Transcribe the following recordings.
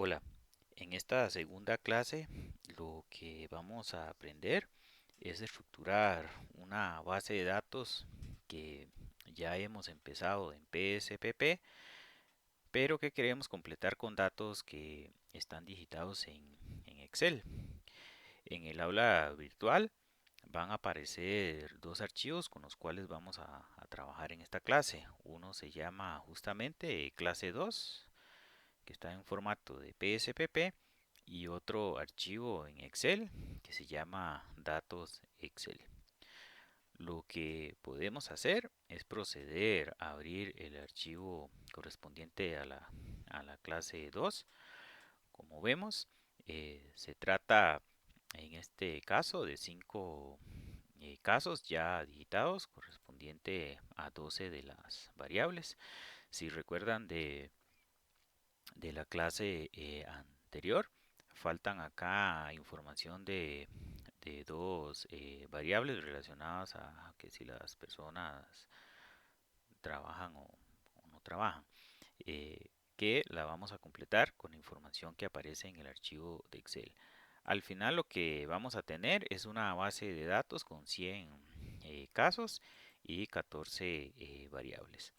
Hola, en esta segunda clase lo que vamos a aprender es estructurar una base de datos que ya hemos empezado en PSPP, pero que queremos completar con datos que están digitados en Excel. En el aula virtual van a aparecer dos archivos con los cuales vamos a trabajar en esta clase. Uno se llama justamente clase 2, que está en formato de PSPP, y otro archivo en Excel que se llama datos Excel. Lo que podemos hacer es proceder a abrir el archivo correspondiente a la clase 2. Como vemos, se trata en este caso de 5 casos ya digitados correspondiente a 12 de las variables. Si recuerdan de la clase anterior, faltan acá información de dos variables relacionadas a que si las personas trabajan o no trabajan, que la vamos a completar con la información que aparece en el archivo de Excel. Al final lo que vamos a tener es una base de datos con 100 casos y 14 variables.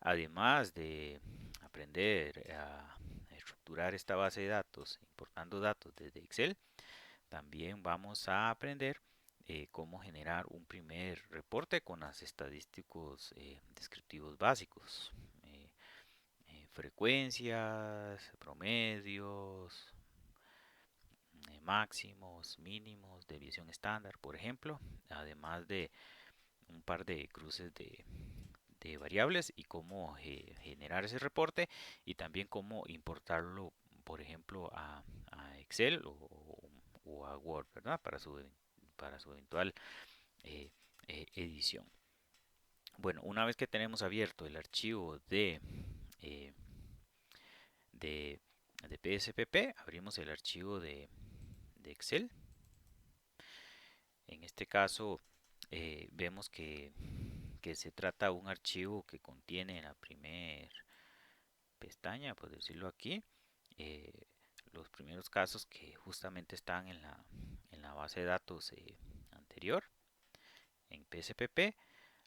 Además de aprender a estructurar esta base de datos importando datos desde Excel, también vamos a aprender cómo generar un primer reporte con las estadísticos descriptivos básicos. Frecuencias, promedios, máximos, mínimos, desviación estándar, por ejemplo, además de un par de cruces de variables y cómo generar ese reporte y también cómo importarlo, por ejemplo, a Excel o a Word, ¿verdad? Para su eventual eh, edición. Bueno, una vez que tenemos abierto el archivo eh, de, de PSPP, abrimos el archivo de Excel. En este caso, vemos que se trata de un archivo que contiene la primera pestaña, por decirlo aquí, eh, los primeros casos que justamente están en la base de datos anterior, en PSPP.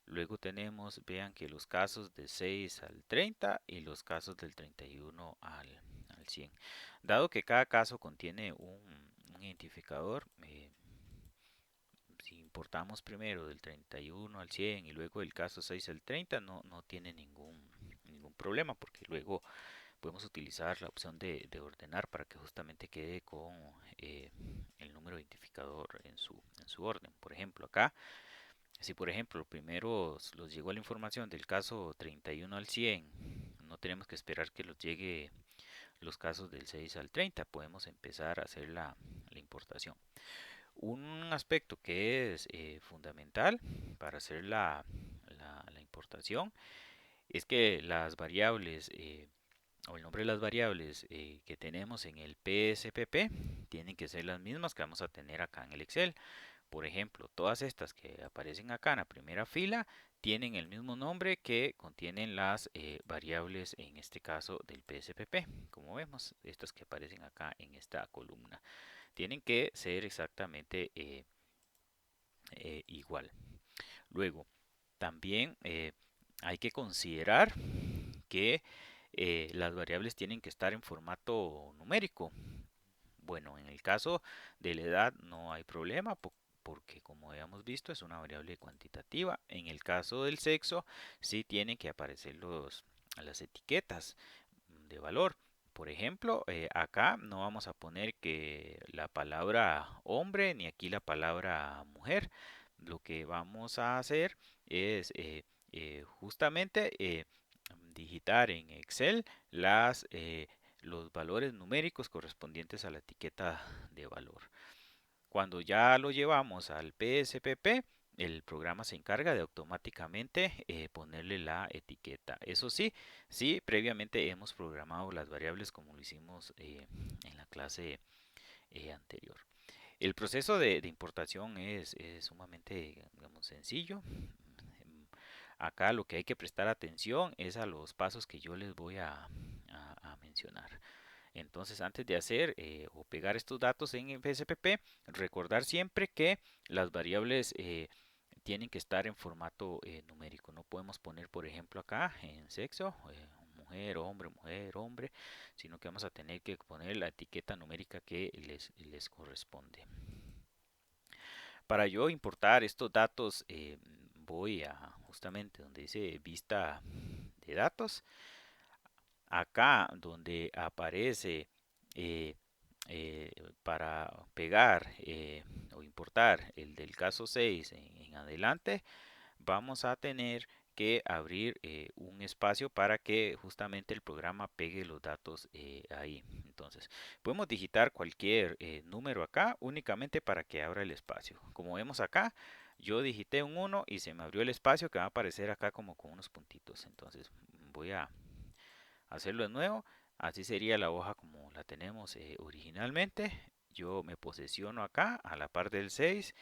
Luego tenemos, vean que los casos de 6 al 30 y los casos del 31 al 100. Dado que cada caso contiene un identificador, si importamos primero del 31 al 100 y luego el caso 6 al 30, no tiene ningún problema porque luego podemos utilizar la opción de ordenar para que justamente quede con el número identificador en su orden. Por ejemplo, acá, si por ejemplo primero los llegó la información del caso 31 al 100, no tenemos que esperar que los llegue los casos del 6 al 30, podemos empezar a hacer la importación. Un aspecto que es fundamental para hacer la importación es que las variables o el nombre de las variables que tenemos en el PSPP tienen que ser las mismas que vamos a tener acá en el Excel. Por ejemplo, todas estas que aparecen acá en la primera fila tienen el mismo nombre que contienen las variables, en este caso del PSPP. Como vemos, estas que aparecen acá en esta columna tienen que ser exactamente igual. Luego, también hay que considerar que las variables tienen que estar en formato numérico. Bueno, en el caso de la edad no hay problema porque como habíamos visto es una variable cuantitativa. En el caso del sexo sí tienen que aparecer las etiquetas de valor. Por ejemplo, acá no vamos a poner que la palabra hombre ni aquí la palabra mujer. Lo que vamos a hacer es justamente digitar en Excel los valores numéricos correspondientes a la etiqueta de valor. Cuando ya lo llevamos al PSPP, el programa se encarga de automáticamente ponerle la etiqueta. Eso sí, sí, previamente hemos programado las variables como lo hicimos en la clase anterior. El proceso de importación es sumamente, digamos, sencillo. Acá lo que hay que prestar atención es a los pasos que yo les voy a mencionar. Entonces, antes de hacer o pegar estos datos en PSPP, recordar siempre que las variables tienen que estar en formato numérico. No podemos poner, por ejemplo, acá en sexo, mujer, hombre, sino que vamos a tener que poner la etiqueta numérica que les corresponde. Para yo importar estos datos, voy a justamente donde dice vista de datos. Acá donde aparece eh, eh, para pegar o importar el del caso 6 en adelante, vamos a tener que abrir un espacio para que justamente el programa pegue los datos ahí. Entonces, podemos digitar cualquier número acá únicamente para que abra el espacio. Como vemos acá, yo digité un 1 y se me abrió el espacio que va a aparecer acá como con unos puntitos. Entonces, voy a hacerlo de nuevo. Así sería la hoja como la tenemos originalmente. Yo me posesiono acá a la par del 6,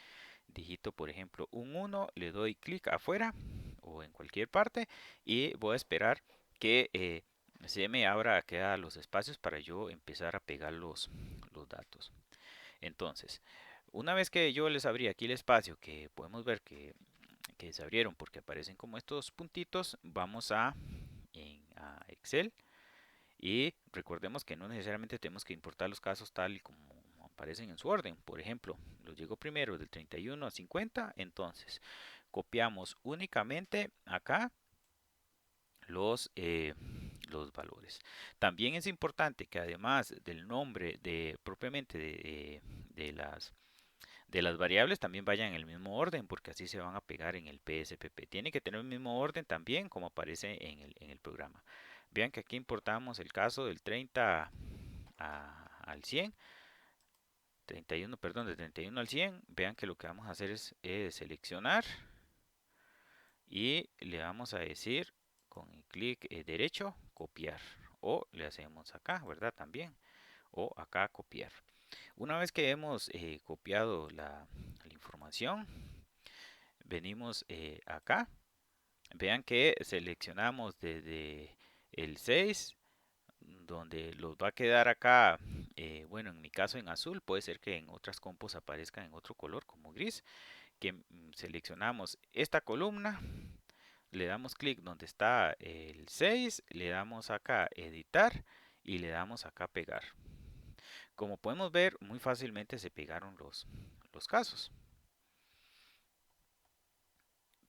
digito por ejemplo un 1, le doy clic afuera o en cualquier parte y voy a esperar que se me abra queda los espacios para yo empezar a pegar los datos. Entonces, una vez que yo les abrí aquí el espacio, que podemos ver que se abrieron porque aparecen como estos puntitos, vamos a Excel y recordemos que no necesariamente tenemos que importar los casos tal y como aparecen en su orden. Por ejemplo, los llego primero del 31 a 50, entonces copiamos únicamente acá los, eh, los valores. También es importante que además del nombre de propiamente de las variables también vayan en el mismo orden porque así se van a pegar en el PSPP. Tiene que tener el mismo orden también como aparece en el programa. Vean que aquí importamos el caso del 30 al 100, 31, perdón, del 31 al 100. Vean que lo que vamos a hacer es seleccionar y le vamos a decir con el clic derecho copiar o le hacemos acá, ¿verdad? También o acá copiar. Una vez que hemos copiado la información, venimos acá. Vean que seleccionamos desde el 6, donde los va a quedar acá, bueno, en mi caso en azul, puede ser que en otras compos aparezcan en otro color como gris, que seleccionamos esta columna, le damos clic donde está el 6, le damos acá editar y le damos acá pegar. Como podemos ver, muy fácilmente se pegaron los casos.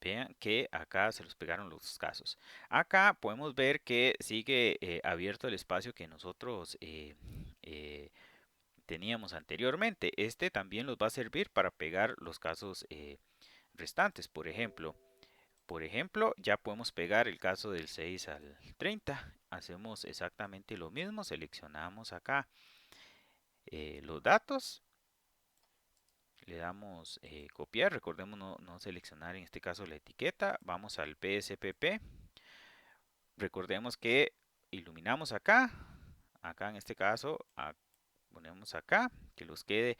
Vean que acá se los pegaron los casos. Acá podemos ver que sigue abierto el espacio que nosotros eh, teníamos anteriormente. Este también nos va a servir para pegar los casos restantes. Por ejemplo, ya podemos pegar el caso del 6 al 30. Hacemos exactamente lo mismo. Seleccionamos acá los datos. Le damos copiar. Recordemos no seleccionar en este caso la etiqueta. Vamos al PSPP. Recordemos que iluminamos acá. Acá en este caso ponemos acá. Que los quede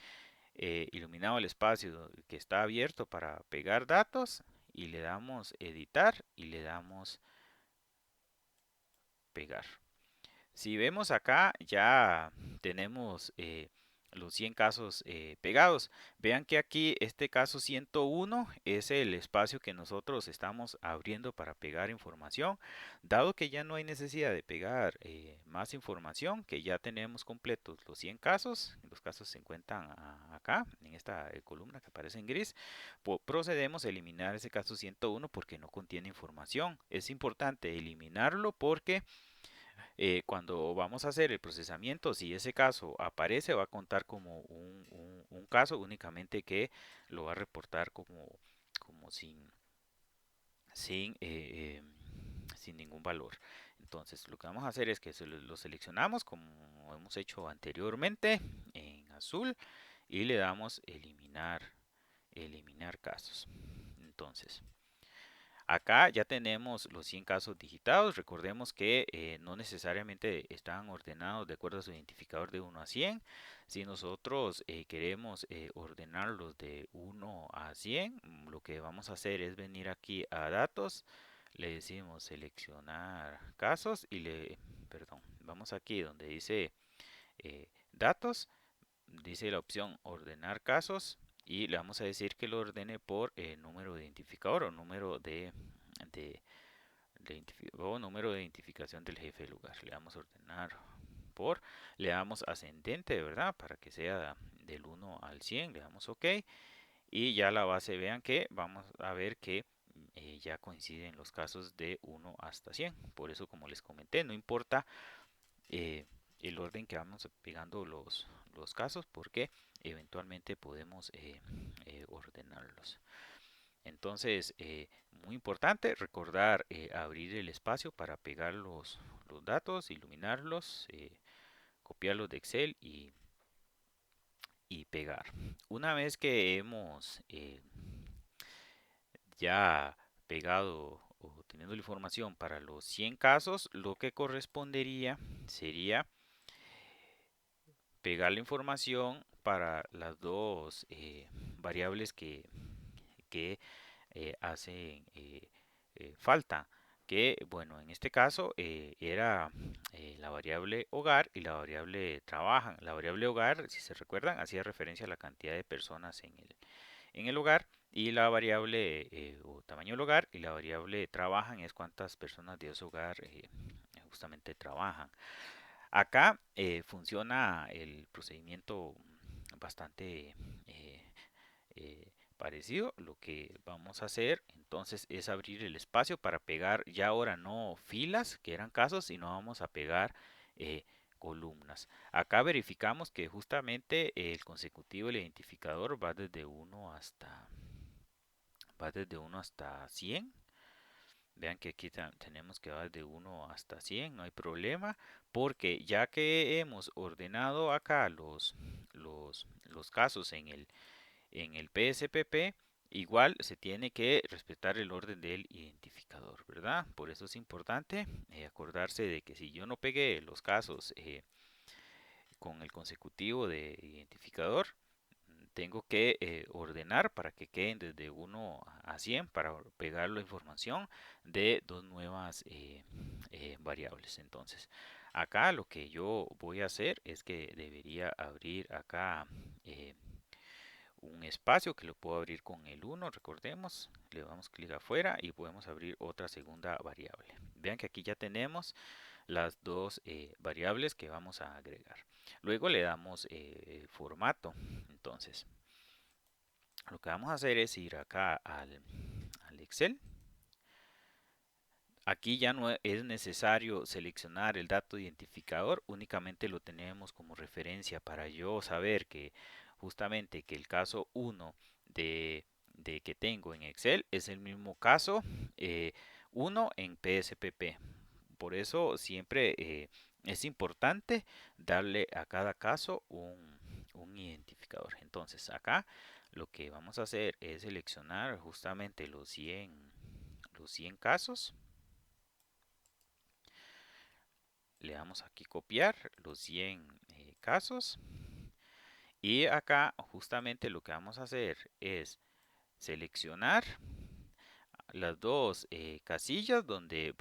iluminado el espacio que está abierto para pegar datos. Y le damos editar y le damos pegar. Si vemos acá, ya tenemos los 100 casos pegados. Vean que aquí este caso 101 es el espacio que nosotros estamos abriendo para pegar información. Dado que ya no hay necesidad de pegar más información, que ya tenemos completos los 100 casos, los casos se encuentran acá, en esta columna que aparece en gris, procedemos a eliminar ese caso 101 porque no contiene información. Es importante eliminarlo porque cuando vamos a hacer el procesamiento, si ese caso aparece, va a contar como un caso únicamente que lo va a reportar como sin ningún valor. Entonces, lo que vamos a hacer es que lo seleccionamos como hemos hecho anteriormente en azul y le damos eliminar casos. Entonces, acá ya tenemos los 100 casos digitados. Recordemos que no necesariamente están ordenados de acuerdo a su identificador de 1 a 100. Si nosotros queremos ordenarlos de 1 a 100, lo que vamos a hacer es venir aquí a datos. Le decimos seleccionar casos y perdón, vamos aquí donde dice datos, dice la opción ordenar casos y le vamos a decir que lo ordene por número de identificador o de, número de identificación del jefe de lugar. Le damos a ordenar por, le damos ascendente, ¿verdad? Para que sea del 1 al 100, le damos OK y ya la base, vean que vamos a ver que ya coinciden los casos de 1 hasta 100. Por eso, como les comenté, no importa eh, el orden que vamos pegando los casos porque eventualmente podemos ordenarlos. Entonces, muy importante recordar abrir el espacio para pegar los datos, iluminarlos, copiarlos de Excel y pegar. Una vez que hemos ya pegado o teniendo la información para los 100 casos, lo que correspondería sería pegar la información para las dos variables que hacen falta. Que bueno, en este caso era la variable hogar y la variable trabajan. La variable hogar, si se recuerdan, hacía referencia a la cantidad de personas en el hogar y la variable o tamaño del hogar y la variable trabajan es cuántas personas de ese hogar justamente trabajan. Acá funciona el procedimiento bastante parecido. Lo que vamos a hacer entonces es abrir el espacio para pegar ya ahora no filas que eran casos, sino vamos a pegar eh, columnas. Acá verificamos que justamente el consecutivo, el identificador va desde 1 hasta 100. Vean que aquí tenemos que va de 1 hasta 100, no hay problema, porque ya que hemos ordenado acá los casos en el PSPP, igual se tiene que respetar el orden del identificador, ¿verdad? Por eso es importante acordarse de que si yo no pegué los casos con el consecutivo de identificador, tengo que ordenar para que queden desde 1 a 100 para pegar la información de dos nuevas variables. Entonces, acá lo que yo voy a hacer es que debería abrir acá un espacio que lo puedo abrir con el 1, recordemos, le damos clic afuera y podemos abrir otra segunda variable. Vean que aquí ya tenemos las dos variables que vamos a agregar. Luego le damos formato. Entonces, lo que vamos a hacer es ir acá al Excel. Aquí ya no es necesario seleccionar el dato identificador, únicamente lo tenemos como referencia para yo saber que justamente que el caso 1 de que tengo en Excel es el mismo caso 1 en PSPP. Por eso siempre es importante darle a cada caso un identificador. Entonces acá lo que vamos a hacer es seleccionar justamente los 100 casos. Le damos aquí copiar los 100 casos. Y acá justamente lo que vamos a hacer es seleccionar las dos casillas donde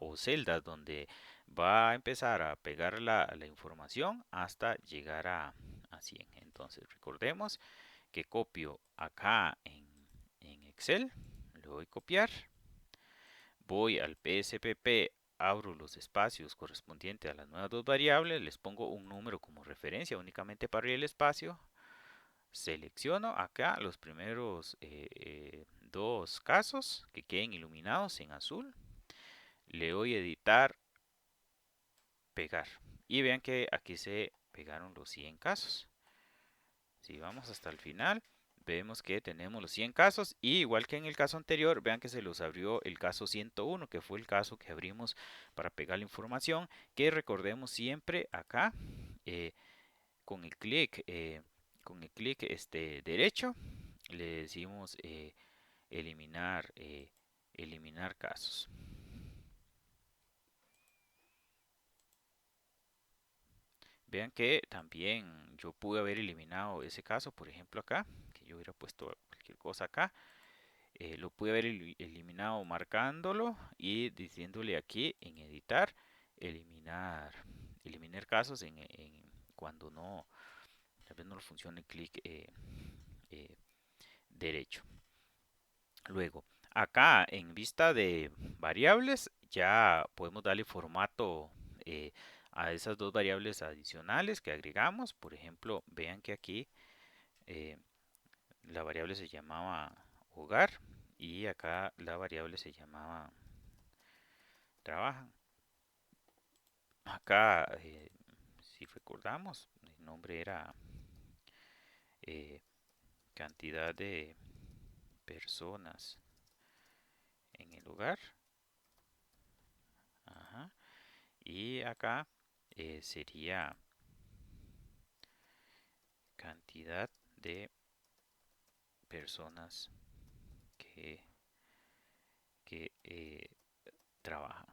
o celdas donde va a empezar a pegar la información hasta llegar a 100. Entonces recordemos que copio acá en Excel, le doy copiar, voy al PSPP, abro los espacios correspondientes a las nuevas dos variables, les pongo un número como referencia únicamente para el espacio, selecciono acá los primeros dos casos que queden iluminados en azul, le doy editar, pegar y vean que aquí se pegaron los 100 casos. Si vamos hasta el final, vemos que tenemos los 100 casos y igual que en el caso anterior, vean que se los abrió el caso 101, que fue el caso que abrimos para pegar la información, que recordemos siempre acá eh, con el clic derecho le decimos eliminar eliminar casos. Vean que también yo pude haber eliminado ese caso, por ejemplo acá, que yo hubiera puesto cualquier cosa acá, lo pude haber eliminado marcándolo y diciéndole aquí en editar, eliminar, eliminar casos cuando tal vez no le funcione el clic eh, derecho. Luego, acá en vista de variables, ya podemos darle formato a esas dos variables adicionales que agregamos. Por ejemplo, vean que aquí eh, la variable se llamaba hogar y acá la variable se llamaba trabajan. Acá, si recordamos, el nombre era eh, cantidad de personas en el hogar. Ajá. Y acá sería cantidad de personas que, que trabajan.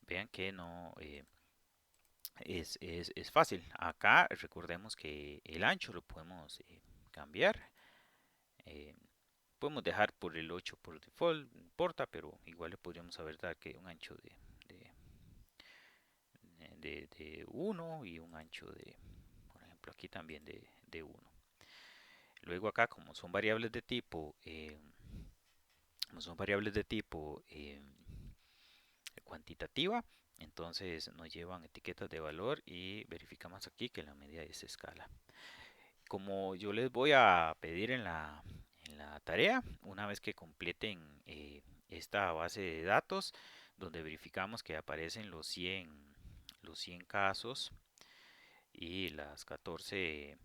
Vean que no es fácil. Acá recordemos que el ancho lo podemos cambiar. Eh, Podemos dejar por el 8 por default, no importa, pero igual le podríamos haber dado que un ancho de 1 y un ancho por ejemplo, aquí también de 1. Luego acá, como son variables de tipo cuantitativa, entonces nos llevan etiquetas de valor y verificamos aquí que la medida es escala. Como yo les voy a pedir en la tarea, una vez que completen esta base de datos, donde verificamos que aparecen los 100 casos y las 14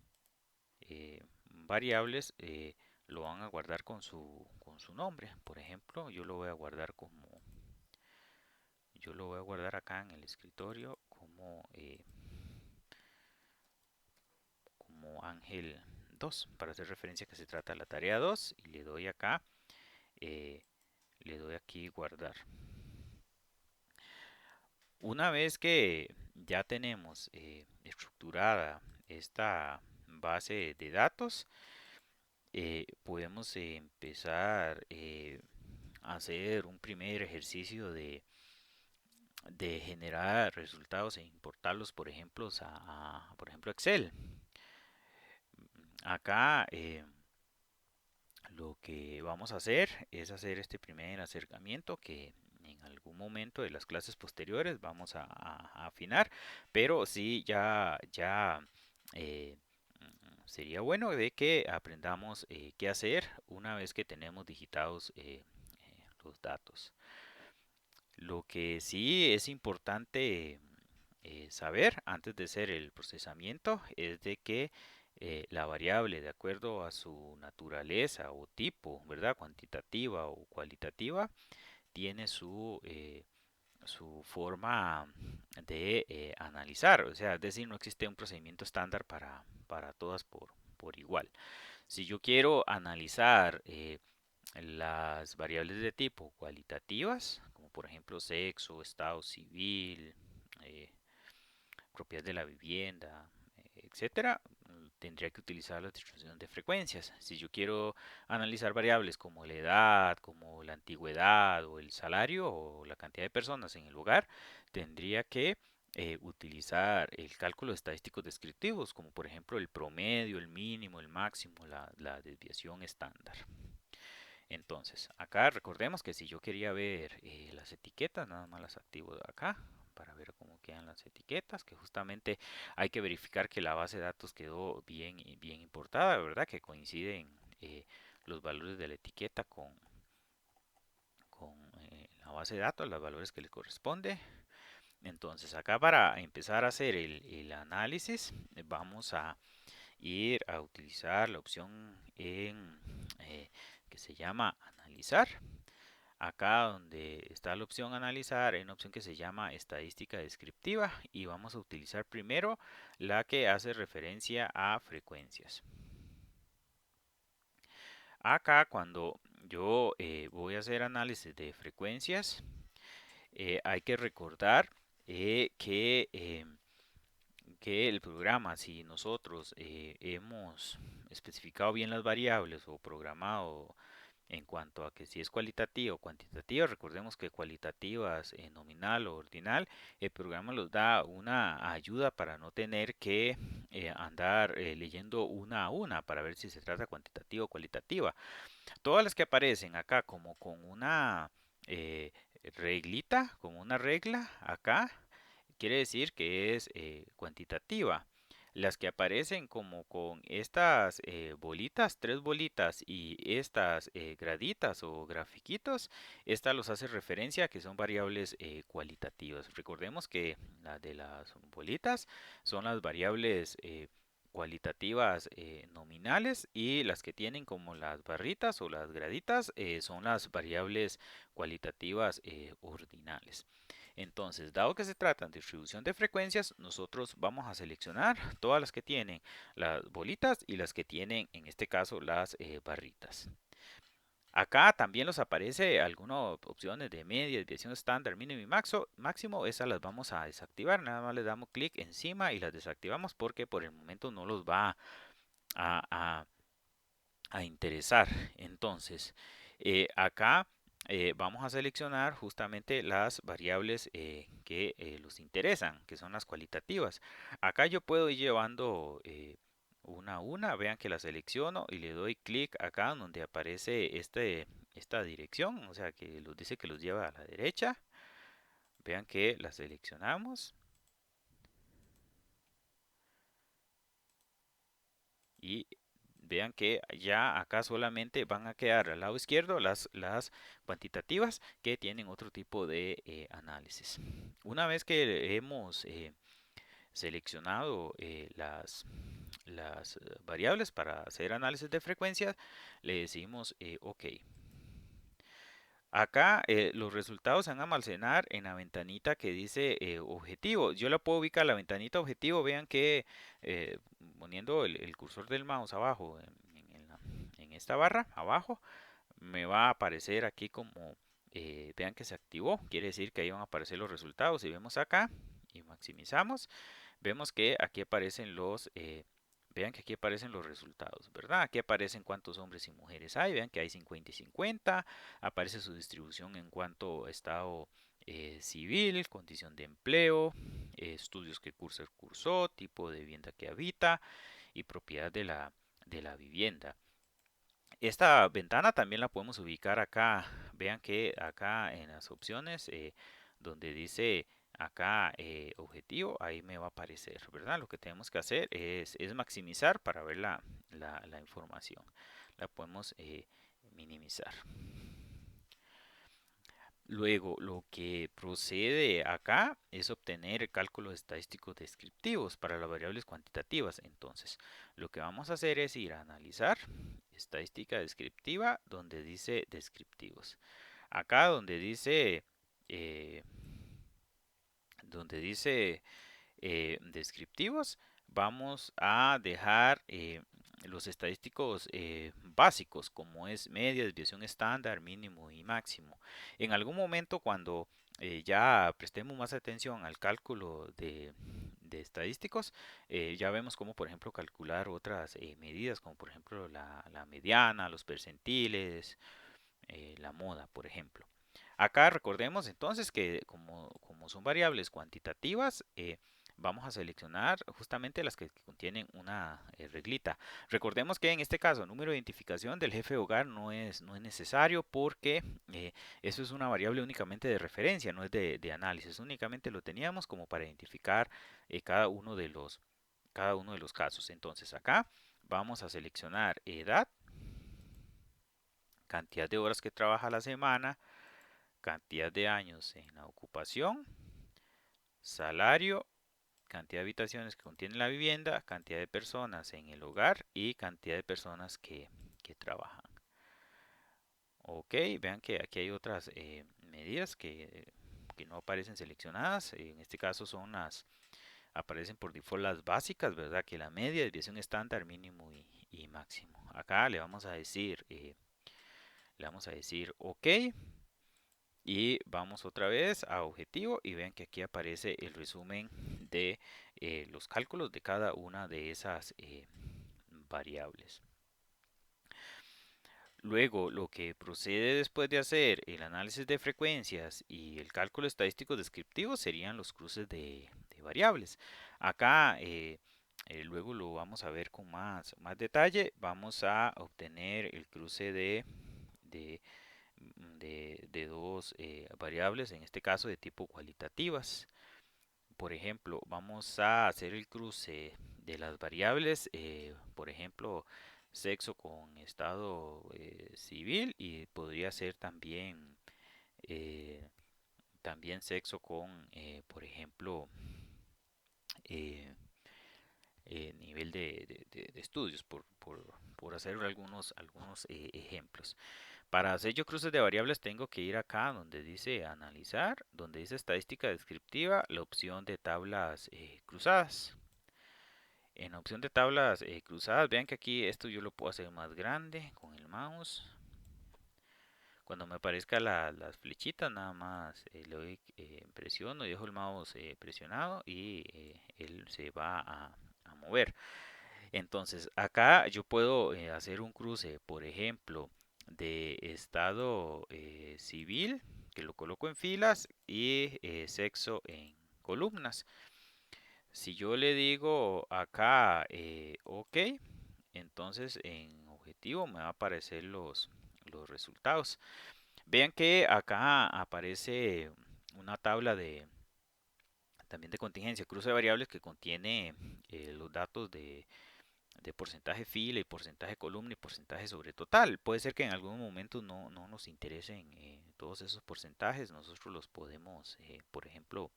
variables, lo van a guardar con su nombre. Por ejemplo, yo lo voy a guardar acá en el escritorio como Ángel 2 para hacer referencia que se trata de la tarea 2 y le doy acá, eh, le doy aquí guardar. Una vez que ya tenemos estructurada esta base de datos, podemos empezar a hacer un primer ejercicio de generar resultados e importarlos, por ejemplo, por ejemplo, Excel. Acá lo que vamos a hacer es hacer este primer acercamiento que en algún momento de las clases posteriores vamos a afinar, pero sí eh, sería bueno de que aprendamos qué hacer una vez que tenemos digitados los datos. Lo que sí es importante saber antes de hacer el procesamiento es de que la variable, de acuerdo a su naturaleza o tipo, ¿verdad? Cuantitativa o cualitativa, tiene su forma de analizar. O sea, es decir, no existe un procedimiento estándar para todas por igual. Si yo quiero analizar las variables de tipo cualitativas, como por ejemplo sexo, estado civil, eh, propiedad de la vivienda, etcétera, tendría que utilizar la distribución de frecuencias. Si yo quiero analizar variables como la edad, como la antigüedad o el salario o la cantidad de personas en el lugar, tendría que utilizar el cálculo de estadísticos descriptivos, como por ejemplo el promedio, el mínimo, el máximo, la desviación estándar. Entonces, acá recordemos que si yo quería ver las etiquetas, nada más las activo de acá para ver cómo quedan las etiquetas, que justamente hay que verificar que la base de datos quedó bien importada, ¿verdad? Que coinciden los valores de la etiqueta con la base de datos, los valores que le corresponde. Entonces, acá para empezar a hacer el análisis, vamos a ir a utilizar la opción que se llama analizar. Acá donde está la opción analizar, hay una opción que se llama estadística descriptiva y vamos a utilizar primero la que hace referencia a frecuencias. Acá cuando yo voy a hacer análisis de frecuencias, hay que recordar que el programa, si nosotros hemos especificado bien las variables o programado En cuanto a que si es cualitativa o cuantitativa, recordemos que cualitativas, nominal o ordinal, el programa nos da una ayuda para no tener que andar leyendo una a una para ver si se trata cuantitativa o cualitativa. Todas las que aparecen acá como con una eh, reglita, como una regla acá, quiere decir que es cuantitativa. Las que aparecen como con estas bolitas, tres bolitas y estas graditas o grafiquitos, esta los hace referencia a que son variables cualitativas. Recordemos que las de las bolitas son las variables cualitativas nominales y las que tienen como las barritas o las graditas son las variables cualitativas ordinales. Entonces, dado que se trata de distribución de frecuencias, nosotros vamos a seleccionar todas las que tienen las bolitas y las que tienen, en este caso, las barritas. Acá también nos aparece algunas opciones de media, desviación estándar, mínimo y máximo. Esas las vamos a desactivar. Nada más le damos clic encima y las desactivamos porque por el momento no los va a, a- a interesar. Entonces, acá vamos a seleccionar justamente las variables que los interesan, que son las cualitativas. Acá yo puedo ir llevando una a una. Vean que la selecciono y le doy clic acá donde aparece esta dirección, o sea que los dice que los lleva a la derecha. Vean que la seleccionamos y vean que ya acá solamente van a quedar al lado izquierdo las cuantitativas que tienen otro tipo de análisis. Una vez que hemos seleccionado las variables para hacer análisis de frecuencias, le decimos OK. Acá los resultados se van a almacenar en la ventanita que dice objetivo. Yo la puedo ubicar la ventanita objetivo. Vean que eh, poniendo el cursor del mouse abajo en esta barra abajo me va a aparecer aquí como vean que se activó. Quiere decir que ahí van a aparecer los resultados. Si vemos acá y maximizamos, vemos que aquí aparecen vean que aquí aparecen los resultados, ¿verdad? Aquí aparecen cuántos hombres y mujeres hay, vean que hay 50 y 50, aparece su distribución en cuanto a estado civil, condición de empleo, estudios que cursa el cursó, tipo de vivienda que habita y propiedad de la vivienda. Esta ventana también la podemos ubicar acá. Vean que acá en las opciones donde dice acá objetivo, ahí me va a aparecer, ¿verdad? Lo que tenemos que hacer es maximizar para ver la información. La podemos minimizar. Luego, lo que procede acá es obtener cálculos estadísticos descriptivos para las variables cuantitativas. Entonces, lo que vamos a hacer es ir a analizar estadística descriptiva donde dice descriptivos. Acá eh, donde dice descriptivos, vamos a dejar los estadísticos básicos, como es media, desviación estándar, mínimo y máximo. En algún momento, cuando ya prestemos más atención al cálculo de estadísticos, ya vemos cómo, por ejemplo, calcular otras medidas, como por ejemplo la mediana, los percentiles, la moda, por ejemplo. Acá recordemos entonces que como son variables cuantitativas, vamos a seleccionar justamente las que contienen una reglita. Recordemos que en este caso, número de identificación del jefe de hogar no es necesario porque eso es una variable únicamente de referencia, no es de análisis. Únicamente lo teníamos como para identificar cada uno de los casos. Entonces acá vamos a seleccionar edad, cantidad de horas que trabaja la semana, cantidad de años en la ocupación, salario, cantidad de habitaciones que contiene la vivienda, cantidad de personas en el hogar y cantidad de personas que trabajan. Ok, vean que aquí hay otras medidas que no aparecen seleccionadas. En este caso aparecen por default las básicas, ¿verdad? Que la media, desviación estándar, mínimo y máximo. Acá le vamos a decir OK. Y vamos otra vez a objetivo y vean que aquí aparece el resumen de los cálculos de cada una de esas variables. Luego, lo que procede después de hacer el análisis de frecuencias y el cálculo estadístico descriptivo serían los cruces de variables. Acá, luego lo vamos a ver con más detalle. Vamos a obtener el cruce de, de dos variables, en este caso de tipo cualitativas. Por ejemplo, vamos a hacer el cruce de las variables, por ejemplo, sexo con estado civil, y podría ser también, eh, también sexo con, por ejemplo, eh, nivel de estudios, por hacer algunos ejemplos. Para hacer yo cruces de variables tengo que ir acá donde dice analizar, donde dice estadística descriptiva, la opción de tablas cruzadas. En la opción de tablas cruzadas, vean que aquí esto yo lo puedo hacer más grande con el mouse. Cuando me aparezca las flechitas, nada más le doy presiono y dejo el mouse presionado y él se va a mover. Entonces, acá yo puedo hacer un cruce, por ejemplo, de estado civil, que lo coloco en filas, y sexo en columnas. Si yo le digo acá OK, entonces en objetivo me va a aparecer los resultados. Vean que acá aparece una tabla también de contingencia, cruce de variables que contiene los datos de porcentaje fila y porcentaje columna y porcentaje sobre total. Puede ser que en algún momento no nos interesen todos esos porcentajes. Nosotros los podemos, por ejemplo,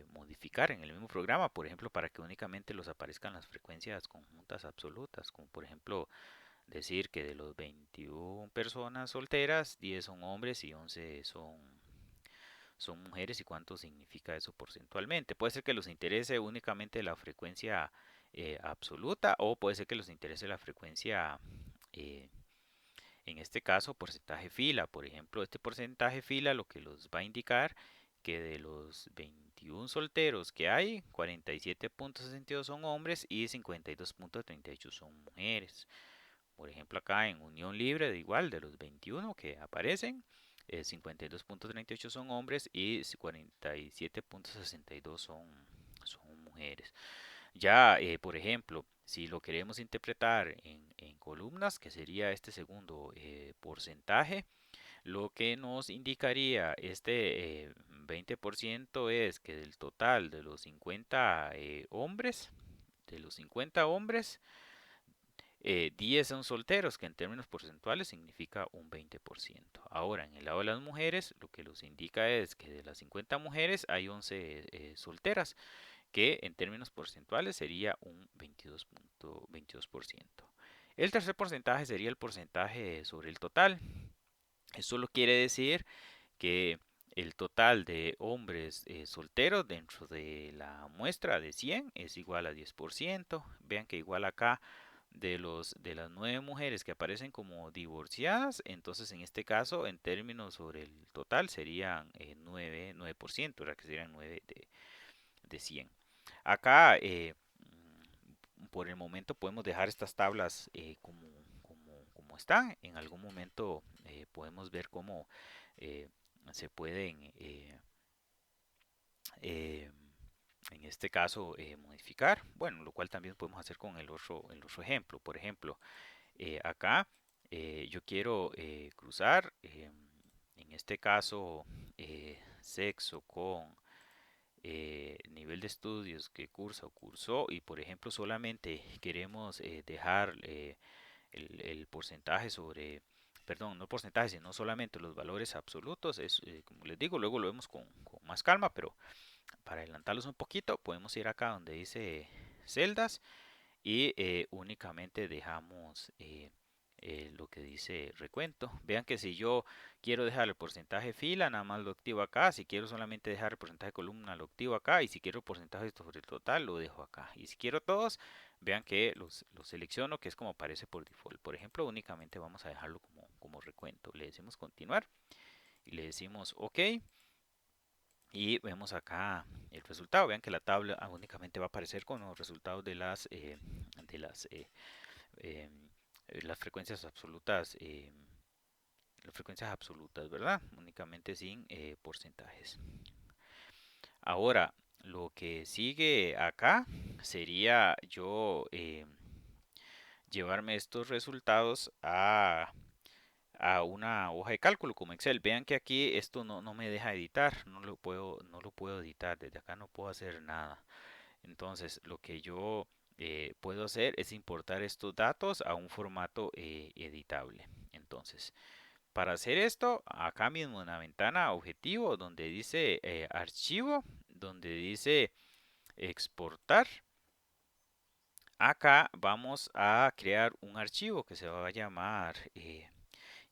modificar en el mismo programa, por ejemplo, para que únicamente los aparezcan las frecuencias conjuntas absolutas, como por ejemplo decir que de los 21 personas solteras, 10 son hombres y 11 son mujeres, y cuánto significa eso porcentualmente. Puede ser que los interese únicamente la frecuencia absoluta, o puede ser que los interese la frecuencia, eh, en este caso, porcentaje fila. Por ejemplo, este porcentaje fila lo que los va a indicar que de los 21 solteros que hay, 47.62 son hombres y 52.38 son mujeres. Por ejemplo, acá en unión libre, de igual, de los 21 que aparecen, 52.38 son hombres y 47.62 son mujeres. Ya, por ejemplo, si lo queremos interpretar en columnas, que sería este segundo porcentaje, lo que nos indicaría este 20% es que del total de los 50 hombres, de los 50 hombres, 10 son solteros, que en términos porcentuales significa un 20%. Ahora, en el lado de las mujeres, lo que los indica es que de las 50 mujeres hay 11 solteras, que en términos porcentuales sería un 22.22%. El tercer porcentaje sería el porcentaje sobre el total. Esto lo quiere decir que el total de hombres solteros dentro de la muestra de 100 es igual a 10%. Vean que igual acá de las 9 mujeres que aparecen como divorciadas, entonces en este caso, en términos sobre el total, serían 9%, ¿verdad? Que serían 9 de 100. Acá, por el momento, podemos dejar estas tablas como están. En algún momento podemos ver cómo eh, se pueden, eh, en este caso, modificar. Bueno, lo cual también podemos hacer con el otro ejemplo. Por ejemplo, acá yo quiero cruzar, en este caso, sexo con nivel de estudios que cursa o cursó, y por ejemplo solamente queremos dejar el porcentaje sobre, perdón, no porcentaje, sino solamente los valores absolutos. Es, como les digo, luego lo vemos con más calma, pero para adelantarlos un poquito, podemos ir acá donde dice celdas, y únicamente dejamos lo que dice recuento. Vean que si yo quiero dejar el porcentaje fila, nada más lo activo acá. Si quiero solamente dejar el porcentaje columna, lo activo acá. Y si quiero el porcentaje sobre el total, lo dejo acá. Y si quiero todos, vean que los selecciono, que es como aparece por default. Por ejemplo, únicamente vamos a dejarlo como recuento. Le decimos continuar y le decimos OK. Y vemos acá el resultado. Vean que la tabla únicamente va a aparecer con los resultados de las em, las frecuencias absolutas, ¿verdad? Únicamente sin porcentajes. Ahora, lo que sigue acá sería yo llevarme estos resultados a una hoja de cálculo como Excel. Vean que aquí esto no me deja editar, no lo puedo editar, desde acá no puedo hacer nada. Entonces, lo que yo puedo hacer es importar estos datos a un formato editable. Entonces, para hacer esto, acá mismo en la ventana objetivo, donde dice archivo, donde dice exportar, acá vamos a crear un archivo que se va a llamar,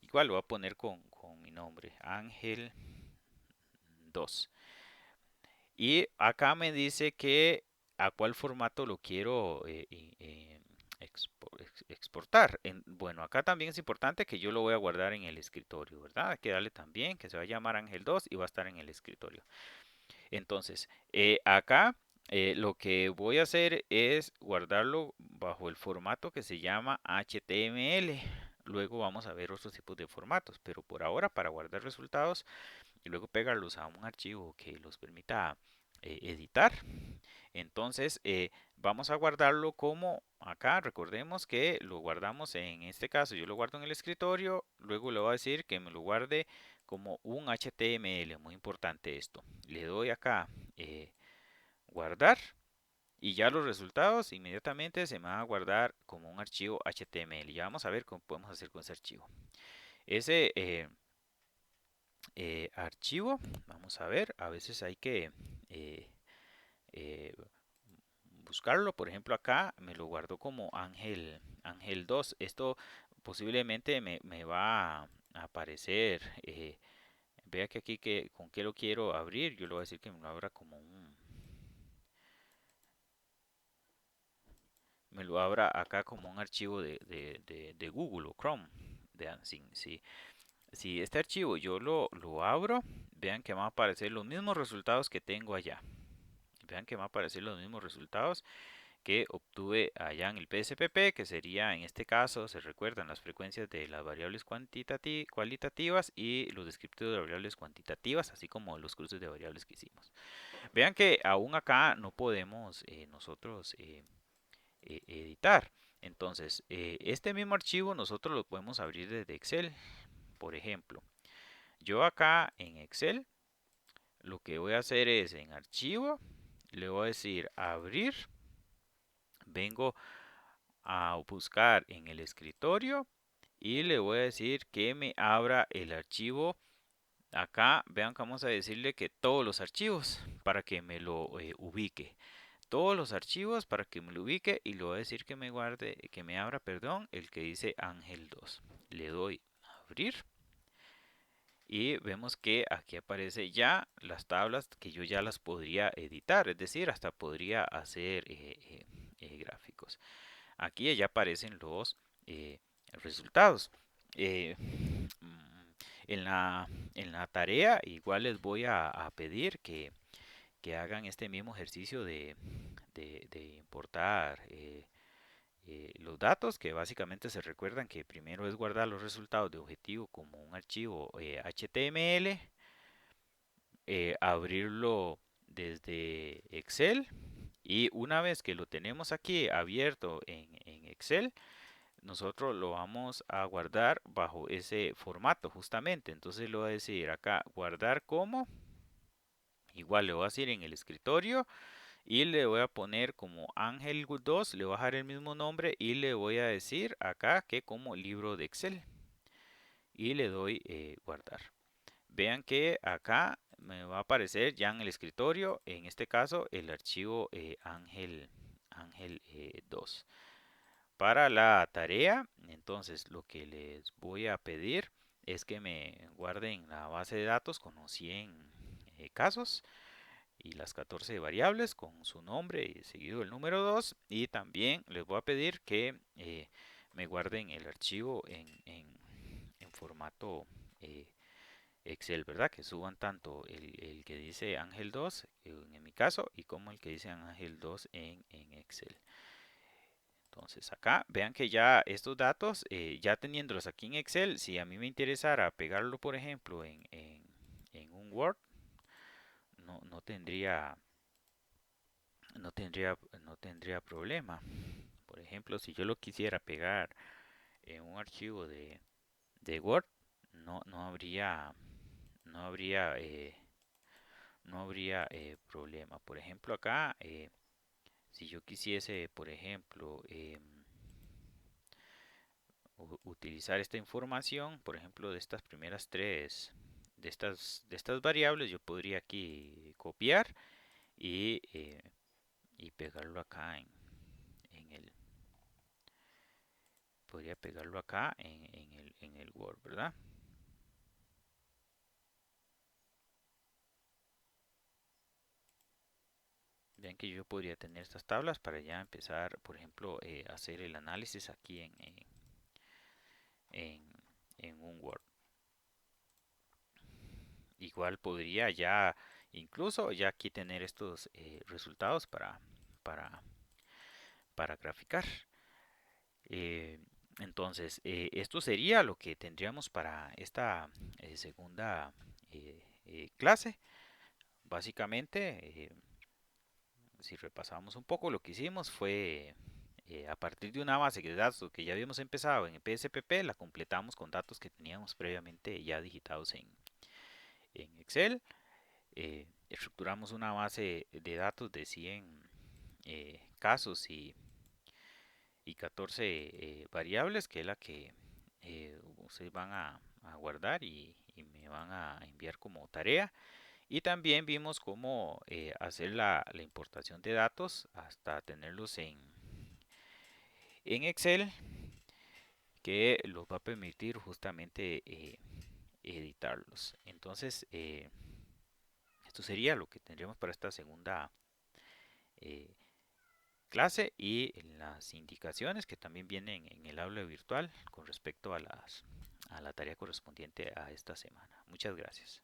igual lo voy a poner con mi nombre, Ángel 2. Y acá me dice que a cuál formato lo quiero exportar. Bueno, acá también es importante que yo lo voy a guardar en el escritorio, ¿verdad? Hay que darle también que se va a llamar Ángel 2 y va a estar en el escritorio. Entonces, acá lo que voy a hacer es guardarlo bajo el formato que se llama HTML. Luego vamos a ver otros tipos de formatos, pero por ahora para guardar resultados y luego pegarlos a un archivo que los permita editar. Entonces vamos a guardarlo como acá. Recordemos que lo guardamos en este caso. Yo lo guardo en el escritorio. Luego le voy a decir que me lo guarde como un HTML. Muy importante esto. Le doy acá guardar. Y ya los resultados inmediatamente se me van a guardar como un archivo HTML. Ya vamos a ver cómo podemos hacer con ese archivo. Ese archivo, vamos a ver, a veces hay que eh, eh, buscarlo. Por ejemplo, acá me lo guardo como Ángel 2. Esto posiblemente me va a aparecer. Vea que aquí con qué lo quiero abrir. Yo le voy a decir que me lo abra como me lo abra acá como un archivo de Google o Chrome. Vean, si este archivo yo lo abro, vean que van a aparecer los mismos resultados que tengo allá. Vean que van a aparecer los mismos resultados que obtuve allá en el PSPP, que sería en este caso, se recuerdan las frecuencias de las variables cualitativas y los descriptivos de variables cuantitativas, así como los cruces de variables que hicimos. Vean que aún acá no podemos nosotros editar. Entonces, este mismo archivo nosotros lo podemos abrir desde Excel. Por ejemplo, yo acá en Excel lo que voy a hacer es en archivo, le voy a decir abrir, vengo a buscar en el escritorio y le voy a decir que me abra el archivo. Acá vean que vamos a decirle que todos los archivos para que me lo ubique. Todos los archivos para que me lo ubique y le voy a decir que me guarde, que me abra, perdón, el que dice Ángel 2. Le doy a abrir y vemos que aquí aparece ya las tablas que yo ya las podría editar, es decir, hasta podría hacer gráficos. Aquí ya aparecen los resultados. Eh, mm, en la tarea igual les voy a pedir que hagan este mismo ejercicio de importar los datos, que básicamente se recuerdan que primero es guardar los resultados de objetivo como un archivo HTML, abrirlo desde Excel y una vez que lo tenemos aquí abierto en Excel, nosotros lo vamos a guardar bajo ese formato justamente. Entonces le voy a decir acá guardar como, igual le voy a decir en el escritorio y le voy a poner como Ángel 2, le voy a dejar el mismo nombre y le voy a decir acá que como libro de Excel y le doy guardar. Vean que acá me va a aparecer ya en el escritorio, en este caso el archivo Ángel 2. Para la tarea, entonces lo que les voy a pedir es que me guarden la base de datos con los 100 casos y las 14 variables con su nombre y seguido el número 2. Y también les voy a pedir que me guarden el archivo en formato Excel, ¿verdad? Que suban tanto el que dice Ángel 2 en mi caso y como el que dice Ángel 2 en Excel. Entonces acá vean que ya estos datos, ya teniéndolos aquí en Excel, si a mí me interesara pegarlo, por ejemplo, en un Word, no tendría, no tendría problema. Por ejemplo, si yo lo quisiera pegar en un archivo de Word, no habría, no habría, no habría problema. Por ejemplo, acá, si yo quisiese, por ejemplo, utilizar esta información, por ejemplo, de estas primeras tres, de estas variables, yo podría aquí copiar y y pegarlo acá en el, podría pegarlo acá en el Word, ¿verdad? Vean que yo podría tener estas tablas para ya empezar, por ejemplo, hacer el análisis aquí en, en un Word. Igual podría ya, incluso ya aquí tener estos resultados para, para graficar. Eh, entonces, esto sería lo que tendríamos para esta segunda clase. Básicamente, si repasamos un poco, lo que hicimos fue, a partir de una base de datos que ya habíamos empezado en el PSPP, la completamos con datos que teníamos previamente ya digitados en Excel. Estructuramos una base de datos de 100 casos y 14 variables, que es la que ustedes van a guardar y me van a enviar como tarea. Y también vimos cómo hacer la importación de datos hasta tenerlos en Excel, que los va a permitir justamente editarlos. Entonces, esto sería lo que tendríamos para esta segunda eh, clase y en las indicaciones que también vienen en el aula virtual con respecto a a la tarea correspondiente a esta semana. Muchas gracias.